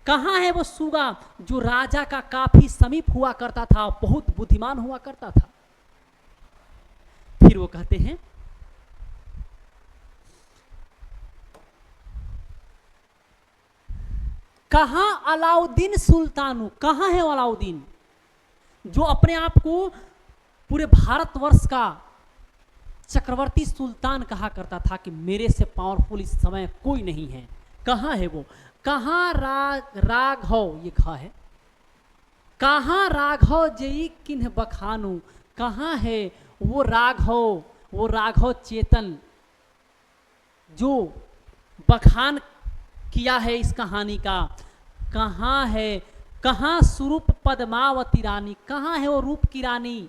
कहाँ है वो सुगा जो राजा का काफी समीप हुआ करता था, बहुत बुद्धिमान हुआ करता था। फिर वो कहते हैं, कहाँ अलाउद्दीन सुल्तानु, कहाँ है अलाउद्दीन जो अपने आप को पूरे भारतवर्ष का चक्रवर्ती सुल्तान कहा करता था कि मेरे से पावरफुल इस समय कोई नहीं है। कहाँ है वो? कहाँ राघव, ये घा है, कहाँ राघव जई किन्ह बखानू, कहाँ है वो राघव चेतन जो बखान किया है इस कहानी का। कहाँ है, कहाँ स्वरूप पद्मावती रानी, कहाँ है वो रूप की रानी,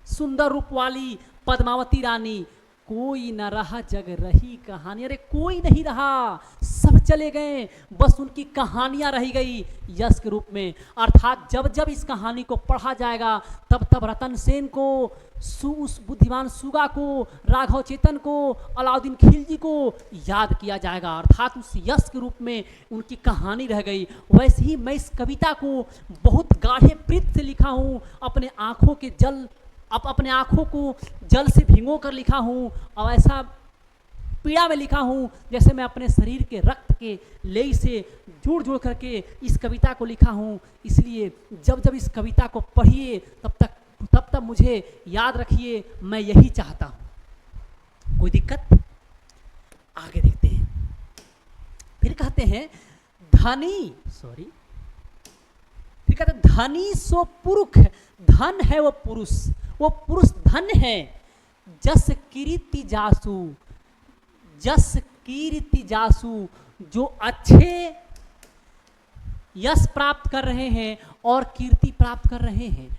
सुंदर रूप वाली पद्मावती रानी। कोई न रहा जग रही कहानी, अरे कोई नहीं रहा, सब चले गए, बस उनकी कहानियां रह गई यश के रूप में। अर्थात जब जब इस कहानी को पढ़ा जाएगा तब तब रतन सेन को, उस बुद्धिमान सुगा को, राघव चेतन को, अलाउद्दीन खिलजी को याद किया जाएगा। अर्थात उस यश के रूप में उनकी कहानी रह गई। वैसे ही मैं इस कविता को बहुत गाढ़े प्रीत से लिखा हूँ, अपने आँखों के जल, अपने आँखों को जल से भिगो कर लिखा हूँ, और ऐसा पीड़ा में लिखा हूँ जैसे मैं अपने शरीर के रक्त के लेई से जोड़ जोड़ करके इस कविता को लिखा हूँ। इसलिए जब जब इस कविता को पढ़िए तब तब मुझे याद रखिए, मैं यही चाहता हूँ। कोई दिक्कत? आगे देखते हैं। फिर कहते हैं धनी, सॉरी, फिर कहते हैं धनी सो पुरुष, धन है वो पुरुष धन है। जस कीर्ति जासु, जस कीर्ति जासु, जो अच्छे यश प्राप्त कर रहे हैं और कीर्ति प्राप्त कर रहे हैं।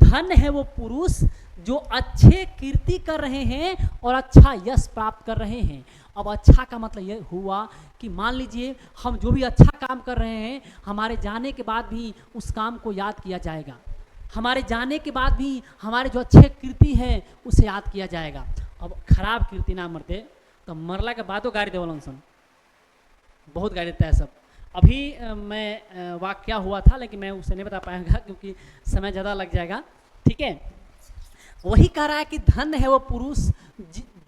धन है वो पुरुष जो अच्छे कीर्ति कर रहे हैं और अच्छा यश प्राप्त कर रहे हैं। अब अच्छा का मतलब ये हुआ कि मान लीजिए हम जो भी अच्छा काम कर रहे हैं, हमारे जाने के बाद भी उस काम को याद किया जाएगा, हमारे जाने के बाद भी हमारे जो अच्छे कीर्ति है उसे याद किया जाएगा। अब खराब कीर्ति ना मरते तो मरला के बाद तो गाड़ी देवलन सन, बहुत गाड़ी देता है सब। अभी मैं वाक्य हुआ था लेकिन मैं उसे नहीं बता पाऊंगा क्योंकि समय ज़्यादा लग जाएगा। ठीक है, वही कह रहा है कि धन है वो पुरुष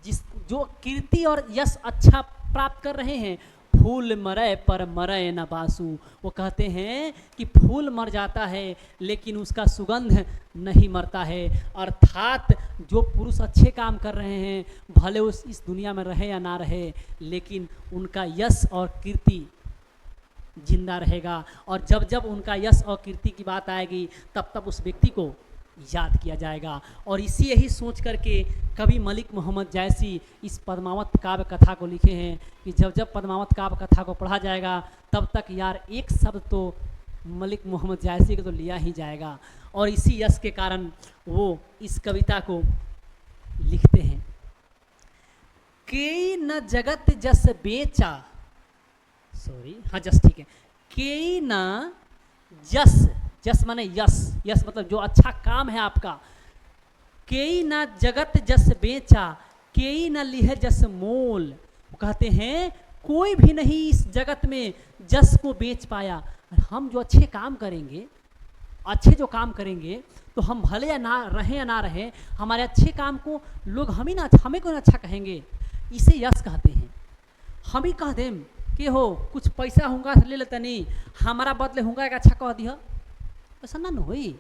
जिस जो कीर्ति और यश अच्छा प्राप्त कर रहे हैं। फूल मरे पर मरे न बासु, वो कहते हैं कि फूल मर जाता है लेकिन उसका सुगंध नहीं मरता है। अर्थात जो पुरुष अच्छे काम कर रहे हैं भले उस इस दुनिया में रहे या ना रहे, लेकिन उनका यश और कीर्ति जिंदा रहेगा। और जब जब उनका यश और कीर्ति की बात आएगी तब तब उस व्यक्ति को याद किया जाएगा। और इसी यही सोच करके कवि मलिक मोहम्मद जैसी इस पद्मावत काव्य कथा को लिखे हैं कि जब जब पद्मावत काव्य कथा को पढ़ा जाएगा तब तक यार एक शब्द तो मलिक मोहम्मद जैसी को तो लिया ही जाएगा। और इसी यश के कारण वो इस कविता को लिखते हैं। के न जगत जस बेचा, सॉरी हाँ जस ठीक है, के न जस, जस माने यश, यश मतलब जो अच्छा काम है आपका। केई ना जगत जस बेचा, केई ना लिह जस मोल, वो कहते हैं कोई भी नहीं इस जगत में जस को बेच पाया। हम जो अच्छे काम करेंगे, अच्छे जो काम करेंगे तो हम भले या ना रहे, हमारे अच्छे काम को लोग हमें को अच्छा कहेंगे, इसे यश कहते हैं। हम ही कह दें कि हो कुछ पैसा होगा ले लेता नहीं, हमारा बदले होगा एक अच्छा कह दिया, ऐसा ना हुई।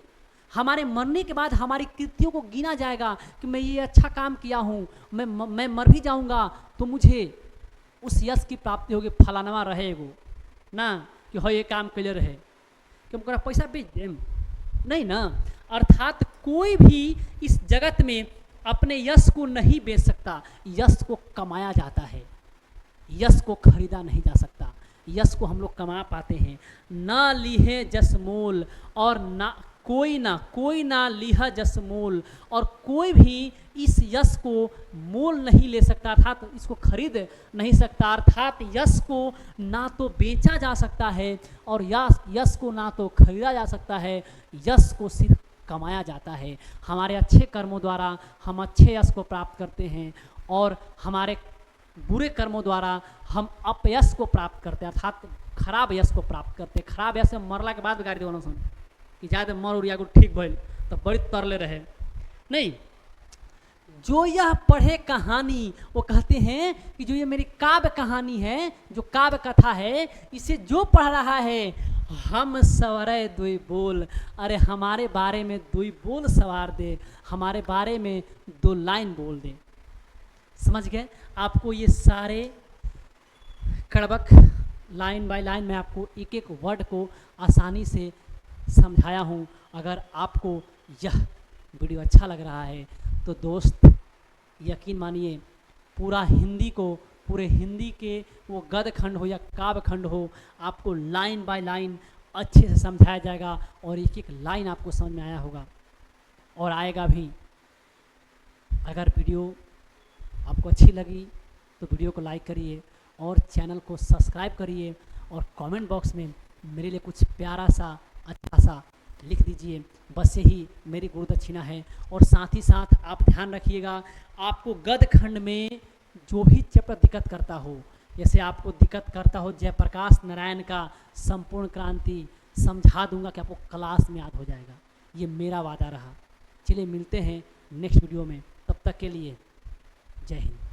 हमारे मरने के बाद हमारी कृतियों को गिना जाएगा कि मैं ये अच्छा काम किया हूँ, मैं मर भी जाऊँगा तो मुझे उस यश की प्राप्ति होगी, फलानवा रहेगो ना कि हो ये काम के लिए रहे कि हम पैसा बेच दें, नहीं ना। अर्थात कोई भी इस जगत में अपने यश को नहीं बेच सकता, यश को कमाया जाता है, यश को खरीदा नहीं जा सकता। यश को हम लोग कमा पाते हैं। ना लिहे जस मोल, और ना कोई ना लिहा जस मोल, और कोई भी इस यश को मोल नहीं ले सकता, अर्थात तो इसको खरीद नहीं सकता। अर्थात यश को ना तो बेचा जा सकता है और यश को ना तो खरीदा जा सकता है, यश को सिर्फ कमाया जाता है। हमारे अच्छे कर्मों द्वारा हम अच्छे यश को प्राप्त करते हैं और हमारे बुरे कर्मों द्वारा हम अपयश को प्राप्त करते हैं, अर्थात खराब यश को प्राप्त करते हैं। खराब यश में मरला के बाद गाड़ी देना सुन कि ज़्यादा मर उड़िया को ठीक भइल तो बड़ी तरले रहे नहीं। जो यह पढ़े कहानी, वो कहते हैं कि जो ये मेरी काव्य कहानी है, जो काव्य कथा है, इसे जो पढ़ रहा है, हम सवरे दुई बोल, अरे हमारे बारे में दुई बोल सवार दे, हमारे बारे में दो लाइन बोल दे। समझ गए? आपको ये सारे कड़बक लाइन बाय लाइन में आपको एक एक वर्ड को आसानी से समझाया हूँ। अगर आपको यह वीडियो अच्छा लग रहा है तो दोस्त यकीन मानिए पूरा हिंदी को पूरे हिंदी के वो गद्य खंड हो या काव्य खंड हो, आपको लाइन बाय लाइन अच्छे से समझाया जाएगा और एक एक लाइन आपको समझ में आया होगा और आएगा भी। अगर वीडियो आपको अच्छी लगी तो वीडियो को लाइक करिए और चैनल को सब्सक्राइब करिए और कमेंट बॉक्स में मेरे लिए कुछ प्यारा सा अच्छा सा लिख दीजिए। बस यही मेरी गुरु दक्षिणा है। और साथ ही साथ आप ध्यान रखिएगा, आपको गद्य खंड में जो भी चैप्टर दिक्कत करता हो, जैसे आपको दिक्कत करता हो जयप्रकाश नारायण का संपूर्ण क्रांति, समझा दूंगा कि आपको क्लास में याद हो जाएगा, ये मेरा वादा रहा। चलिए मिलते हैं नेक्स्ट वीडियो में, तब तक के लिए जय हिंद।